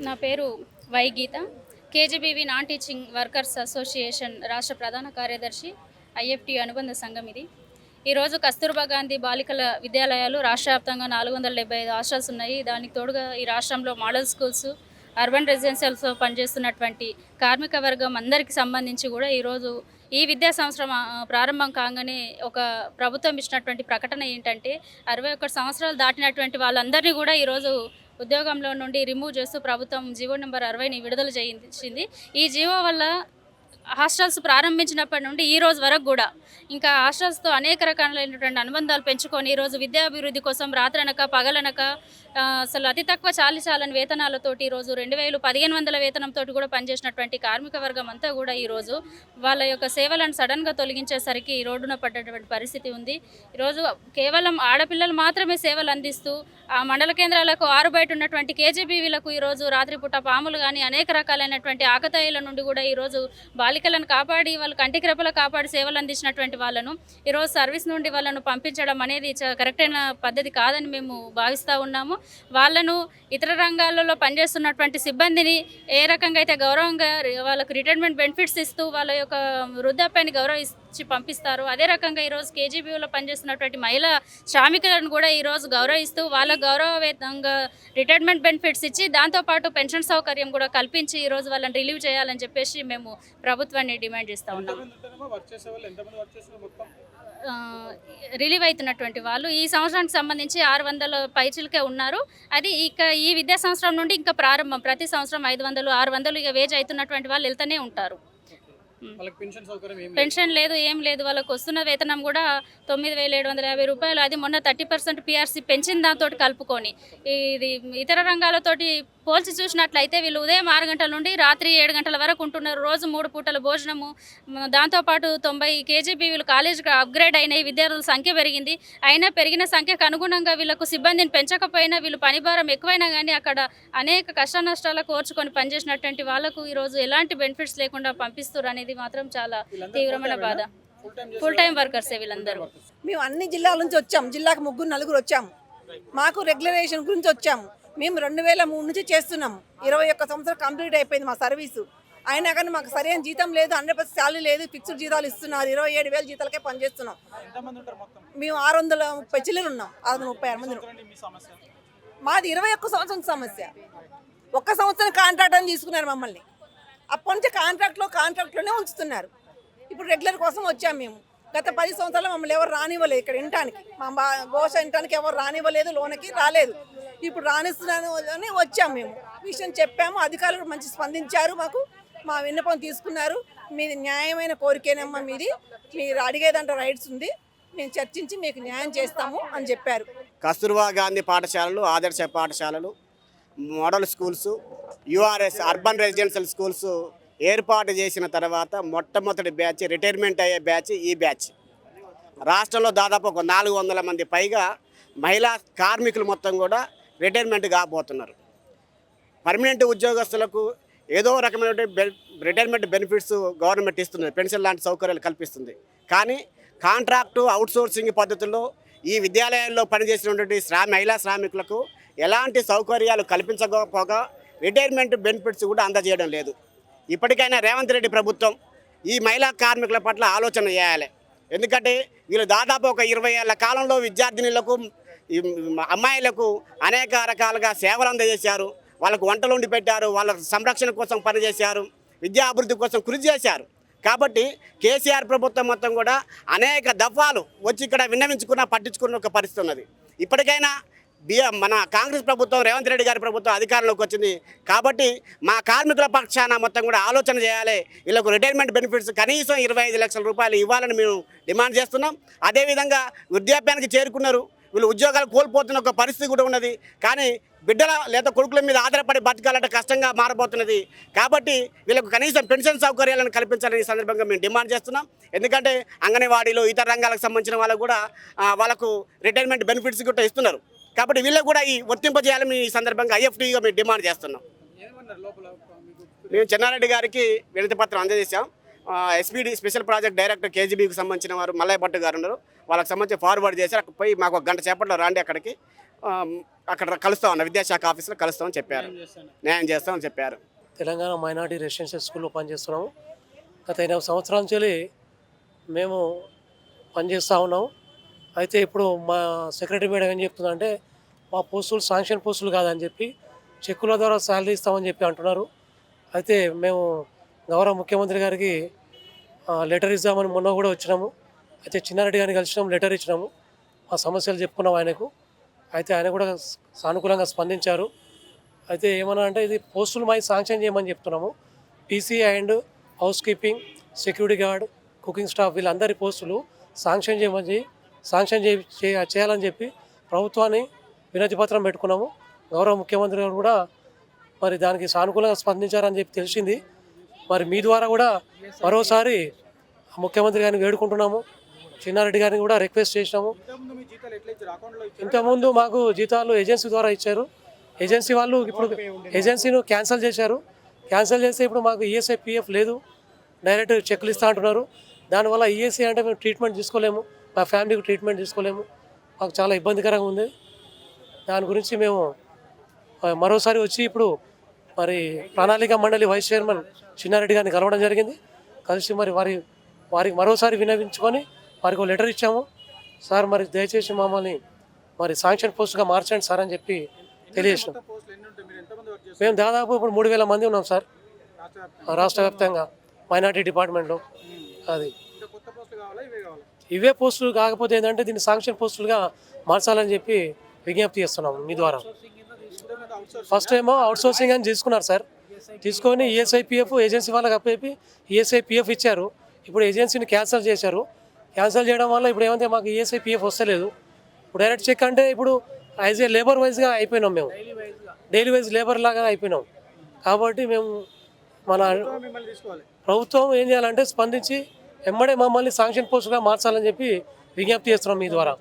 నా పేరు Y Geetha. KGBV non teaching workers association రాష్ట్ర ప్రధాన కార్యదర్శి, ఐఎఫ్టీ అనుబంధ సంఘం ఇది. ఈరోజు కస్తూర్బా గాంధీ బాలికల విద్యాలయాలు రాష్ట్ర వ్యాప్తంగా 475 హాస్టల్స్ ఉన్నాయి. దానికి తోడుగా ఈ రాష్ట్రంలో మోడల్ స్కూల్స్, అర్బన్ రెసిడెన్షియల్స్లో పనిచేస్తున్నటువంటి కార్మిక వర్గం అందరికీ సంబంధించి కూడా ఈరోజు ఈ విద్యా సంవత్సరం ప్రారంభం కాగానే ఒక ప్రభుత్వం ఇచ్చినటువంటి ప్రకటన ఏంటంటే 61 సంవత్సరాలు దాటినటువంటి వాళ్ళందరినీ కూడా ఈరోజు ఉద్యోగంలో నుండి రిమూవ్ చేస్తూ ప్రభుత్వం జీవో నెంబర్ 60ని విడుదల చేయించింది. ఈ జీవో వల్ల హాస్టల్స్ ప్రారంభించినప్పటి నుండి ఈ రోజు వరకు కూడా ఇంకా హాస్టల్స్తో అనేక రకాలైనటువంటి అనుబంధాలు పెంచుకొని ఈరోజు విద్యాభివృద్ధి కోసం రాత్రనక పగలనక అసలు అతి తక్కువ చాలని వేతనాలతోటి ఈరోజు 2,000-1,500 వేతనంతో కూడా పనిచేసినటువంటి కార్మిక వర్గం అంతా కూడా ఈరోజు వాళ్ళ యొక్క సేవలను సడన్గా తొలగించేసరికి రోడ్డున పడ్డటువంటి పరిస్థితి ఉంది. ఈరోజు కేవలం ఆడపిల్లలు మాత్రమే సేవలు అందిస్తూ ఆ మండల కేంద్రాలకు ఆరుబయట ఉన్నటువంటి కేజీబీవీలకు ఈరోజు రాత్రిపూట పాములు కానీ అనేక రకాలైనటువంటి ఆకతాయిల నుండి కూడా ఈరోజు బాలికలను కాపాడి వాళ్ళు కంటికి రెప్పలా కాపాడి సేవలు అందించినటువంటి వాళ్ళను ఈరోజు సర్వీస్ నుండి వాళ్ళను పంపించడం అనేది కరెక్ట్ అయిన పద్ధతి కాదని మేము భావిస్తూ ఉన్నాము. వాళ్ళను ఇతర రంగాలలో పనిచేస్తున్నటువంటి సిబ్బందిని ఏ రకంగా అయితే గౌరవంగా వాళ్ళకు రిటైర్మెంట్ బెనిఫిట్స్ ఇస్తూ వాళ్ళ యొక్క వృద్ధాప్యాన్ని గౌరవించి పంపిస్తారు, అదే రకంగా ఈరోజు కేజీబీలో పనిచేస్తున్నటువంటి మహిళా శ్రామికులను కూడా ఈరోజు గౌరవిస్తూ వాళ్ళ గౌరవవేతంగా రిటైర్మెంట్ బెనిఫిట్స్ ఇచ్చి దాంతోపాటు పెన్షన్ సౌకర్యం కూడా కల్పించి ఈరోజు వాళ్ళని రిలీవ్ చేయాలని చెప్పేసి మేము ప్రభుత్వాన్ని డిమాండ్ చేస్తూ ఉన్నాం. రిలీవ్ అవుతున్నటువంటి వాళ్ళు ఈ సంవత్సరానికి సంబంధించి 600 పైచిలకే ఉన్నారు. అది ఇక ఈ విద్యా సంవత్సరం నుండి ఇంకా ప్రారంభం. ప్రతి సంవత్సరం 500, 600 ఇక వేజ్ అవుతున్నటువంటి వాళ్ళు వెళ్తూనే ఉంటారు. పెన్షన్ లేదు, ఏం లేదు. వాళ్ళకు వస్తున్న వేతనం కూడా 9,750 రూపాయలు. అది మొన్న 30% పిఆర్సీ పెంచిన దాంతో కలుపుకొని ఇది ఇతర రంగాలతోటి పోల్చి చూసినట్లయితే వీళ్ళు ఉదయం 6 గంటల నుండి రాత్రి 7 గంటల వరకు ఉంటున్నారు. రోజు 3 పూటల భోజనము. దాంతోపాటు 90 కేజీబీవీలు కాలేజీకి అప్గ్రేడ్ అయినాయి. విద్యార్థుల సంఖ్య పెరిగింది. అయినా పెరిగిన సంఖ్యకు అనుగుణంగా వీళ్ళకు సిబ్బందిని పెంచకపోయినా వీళ్ళు పనిభారం ఎక్కువైనా కానీ అక్కడ అనేక కష్ట నష్టాలకు ఓర్చుకొని పనిచేసినటువంటి వాళ్ళకు ఈరోజు ఎలాంటి బెనిఫిట్స్ లేకుండా పంపిస్తారు అనేది మాత్రం చాలా తీవ్రమైన బాధ. ఫుల్ టైం వర్కర్సే వీళ్ళందరూ. మేము అన్ని జిల్లాల నుంచి వచ్చాము. జిల్లాకు 3-4 వచ్చాము. మాకు రెగ్యులరేషన్ గురించి వచ్చాము. మేము 2003 నుంచి చేస్తున్నాము. 21 సంవత్సరం కంప్లీట్ అయిపోయింది మా సర్వీసు. అయినా కానీ మాకు సరైన జీతం లేదు, 100% శాలరీ లేదు, ఫిక్స్డ్ జీతాలు ఇస్తున్నారు. 27,000 జీతాలకే పనిచేస్తున్నాం. మేము 630 చిల్లర ఉన్నాం. 636 మంది. మాది 21 సంవత్సరం సమస్య. 1 సంవత్సరం కాంట్రాక్ట్ అని తీసుకున్నారు మమ్మల్ని. అప్పటి నుంచి కాంట్రాక్ట్లోనే ఉంచుతున్నారు. ఇప్పుడు రెగ్యులర్ కోసం వచ్చాము మేము. గత 10 సంవత్సరాలు మమ్మల్ని ఎవరు రానివ్వలేదు. ఇక్కడ వినటానికి మా ఘోష వినటానికి ఎవరు రానివ్వలేదు, లోనకి రాలేదు. ఇప్పుడు రానిస్తున్నాను అని వచ్చాము మేము. విషయం చెప్పాము. అధికారులు మంచి స్పందించారు. మాకు మా విన్నపం తీసుకున్నారు. మీది న్యాయమైన కోరికేనమ్మా, మీరు అడిగేదంటే రైట్స్ ఉంది, మేము చర్చించి మీకు న్యాయం చేస్తాము అని చెప్పారు. కస్తూర్బా గాంధీ పాఠశాలలు, ఆదర్శ పాఠశాలలు, model schools, URS urban residential schools ఏర్పాటు చేసిన తర్వాత మొట్టమొదటి బ్యాచ్ రిటైర్మెంట్ అయ్యే బ్యాచ్ ఈ బ్యాచ్. రాష్ట్రంలో దాదాపు ఒక 400 మంది పైగా మహిళా కార్మికులు మొత్తం కూడా రిటైర్మెంట్ కాబోతున్నారు. పర్మనెంట్ ఉద్యోగస్తులకు ఏదో రకమైన రిటైర్మెంట్ బెనిఫిట్స్ గవర్నమెంట్ ఇస్తుంది, పెన్షన్ లాంటి సౌకర్యాలు కల్పిస్తుంది. కానీ కాంట్రాక్టు అవుట్సోర్సింగ్ పద్ధతుల్లో ఈ విద్యాలయాల్లో పనిచేసినటువంటి మహిళా శ్రామికులకు ఎలాంటి సౌకర్యాలు కల్పించకపోగా రిటైర్మెంట్ బెనిఫిట్స్ కూడా అందజేయడం లేదు. ఇప్పటికైనా రేవంత్ రెడ్డి ప్రభుత్వం ఈ మహిళా కార్మికుల పట్ల ఆలోచన చేయాలి. ఎందుకంటే వీళ్ళు దాదాపు ఒక 20 ఏళ్ల కాలంలో విద్యార్థినులకు, అమ్మాయిలకు అనేక రకాలుగా సేవలు అందజేశారు. వాళ్ళకు వంటలు వండి పెట్టారు, వాళ్ళ సంరక్షణ కోసం పనిచేశారు, విద్యా అభివృద్ధి కోసం కృషి చేశారు. కాబట్టి కేసీఆర్ ప్రభుత్వం మొత్తం కూడా అనేక దఫాలు వచ్చి ఇక్కడ విన్నవించుకున్న పట్టించుకున్న ఒక పరిస్థితి ఉన్నది. ఇప్పటికైనా మన కాంగ్రెస్ ప్రభుత్వం, రేవంత్ రెడ్డి గారి ప్రభుత్వం అధికారంలోకి వచ్చింది కాబట్టి మా కార్మికుల పక్షాన మొత్తం కూడా ఆలోచన చేయాలి. వీళ్ళకు రిటైర్మెంట్ బెనిఫిట్స్ కనీసం 25 లక్షల రూపాయలు ఇవ్వాలని మేము డిమాండ్ చేస్తున్నాం. అదేవిధంగా వృద్ధాప్యానికి చేరుకున్నారు, వీళ్ళు ఉద్యోగాలు కోల్పోతున్న ఒక పరిస్థితి కూడా ఉన్నది. కానీ బిడ్డల లేదా కొడుకుల మీద ఆధారపడి బతకాలంటే కష్టంగా మారబోతున్నది. కాబట్టి వీళ్ళకు కనీసం పెన్షన్ సౌకర్యాలను కల్పించాలని ఈ సందర్భంగా మేము డిమాండ్ చేస్తున్నాం. ఎందుకంటే అంగన్వాడీలు, ఇతర రంగాలకు సంబంధించిన వాళ్ళకు కూడా వాళ్ళకు రిటైర్మెంట్ బెనిఫిట్స్ కూడా ఇస్తున్నారు. కాబట్టి వీళ్ళకు కూడా ఈ వర్తింపజేయాలని ఈ సందర్భంగా ఐఎఫ్టీగా మేము డిమాండ్ చేస్తున్నాం. మేము చెన్నారెడ్డి గారికి వినతి పత్రం అందజేశాం. ఎస్పీడీ స్పెషల్ ప్రాజెక్ట్ డైరెక్టర్ కేజీబీకి సంబంధించిన వారు మల్లయ్య భట్ గారు ఉన్నారు. వాళ్ళకి సంబంధించి ఫార్వర్డ్ చేశారు. పోయి మాకు 1 గంట సేపట్లో రాండి అక్కడికి. అక్కడ కలుస్తామన్న విద్యాశాఖ ఆఫీసులో కలుస్తామని చెప్పారు. న్యాయం చేస్తామని చెప్పారు. తెలంగాణ మైనార్టీ రెసిడెన్షియల్ స్కూల్లో పనిచేస్తున్నాము. గత 8 సంవత్సరాల నుంచి మేము పనిచేస్తూ ఉన్నాము. అయితే ఇప్పుడు మా సెక్రటరీ మేడం ఏం చెప్తుందంటే మా పోస్టులు శాంక్షన్ పోస్టులు కాదని చెప్పి చెక్కుల ద్వారా శాలరీ ఇస్తామని చెప్పి అంటున్నారు. అయితే మేము గౌరవ ముఖ్యమంత్రి గారికి లెటర్ ఇద్దామని మొన్న కూడా వచ్చినాము. అయితే చిన్నారెడ్డి గారిని కలిసినాము, లెటర్ ఇచ్చినాము, మా సమస్యలు చెప్పుకున్నాం ఆయనకు. అయితే ఆయన కూడా సానుకూలంగా స్పందించారు. అయితే ఏమన్నా అంటే ఇది పోస్టులు మాది శాంక్షన్ చేయమని చెప్తున్నాము. PC and house keeping, security guard, cooking staff వీళ్ళందరి పోస్టులు శాంక్షన్ చేయాలని చెప్పి ప్రభుత్వాన్ని వినతి పత్రం పెట్టుకున్నాము. గౌరవ ముఖ్యమంత్రి గారు కూడా మరి దానికి సానుకూలంగా స్పందించారని చెప్పి తెలిసింది. మరి మీ ద్వారా కూడా మరోసారి ముఖ్యమంత్రి గారిని వేడుకుంటున్నాము. చిన్నారెడ్డి గారిని కూడా రిక్వెస్ట్ చేసినాము. ఇంతకుముందు మాకు జీతాలు ఏజెన్సీ ద్వారా ఇచ్చారు. ఏజెన్సీ వాళ్ళు ఇప్పుడు ఏజెన్సీను క్యాన్సిల్ చేశారు. క్యాన్సిల్ చేస్తే ఇప్పుడు మాకు ఈఎస్ఐ పిఎఫ్ లేదు, డైరెక్ట్ చెక్లు ఇస్తా అంటున్నారు. దానివల్ల ఈఎస్ఐ అంటే మేము ట్రీట్మెంట్ తీసుకోలేము, మా ఫ్యామిలీకి ట్రీట్మెంట్ తీసుకోలేము, మాకు చాలా ఇబ్బందికరంగా ఉంది. దాని గురించి మేము మరోసారి వచ్చి ఇప్పుడు మరి ప్రణాళిక మండలి వైస్ చైర్మన్ చిన్నారెడ్డి గారిని కలవడం జరిగింది. కలిసి మరి వారికి మరోసారి విన్నవించుకొని వారికి లెటర్ ఇచ్చాము. సార్ మరి దయచేసి మమ్మల్ని మరి శాంక్షన్ పోస్ట్గా మార్చండి సార్ అని చెప్పి తెలియజేసినాం. మేము దాదాపు ఇప్పుడు 3000 మంది ఉన్నాం సార్ రాష్ట్ర వ్యాప్తంగా మైనార్టీ డిపార్ట్మెంట్లో. అది ఇవే పోస్టులు కాకపోతే ఏంటంటే దీన్ని శాంక్షన్ పోస్టులుగా మార్చాలని చెప్పి విజ్ఞప్తి చేస్తున్నాం మీ ద్వారా. ఫస్ట్ ఏమో అవుట్సోర్సింగ్ అని తీసుకున్నారు సార్, తీసుకొని ఈఎస్ఐపిఎఫ్ ఏజెన్సీ వాళ్ళకి అప్పేపి ఈఎస్ఐపిఎఫ్ ఇచ్చారు. ఇప్పుడు ఏజెన్సీని క్యాన్సిల్ చేశారు. క్యాన్సిల్ చేయడం వల్ల ఇప్పుడు ఏమంటే మాకు ఈఎస్ఐపిఎఫ్ వస్తలేదు. ఇప్పుడు డైరెక్ట్ చెక్ అంటే ఇప్పుడు యాజ్ ఏ లేబర్ వైజ్గా అయిపోయినాం, మేము డైలీ వైజ్ లేబర్ లాగా అయిపోయినాం. కాబట్టి మేము మన ప్రభుత్వం ఏం చేయాలంటే స్పందించి ఎమ్మడే మమ్మల్ని శాంక్షన్ పోస్టుగా మార్చాలని చెప్పి విజ్ఞప్తి చేస్తున్నాం మీ ద్వారా.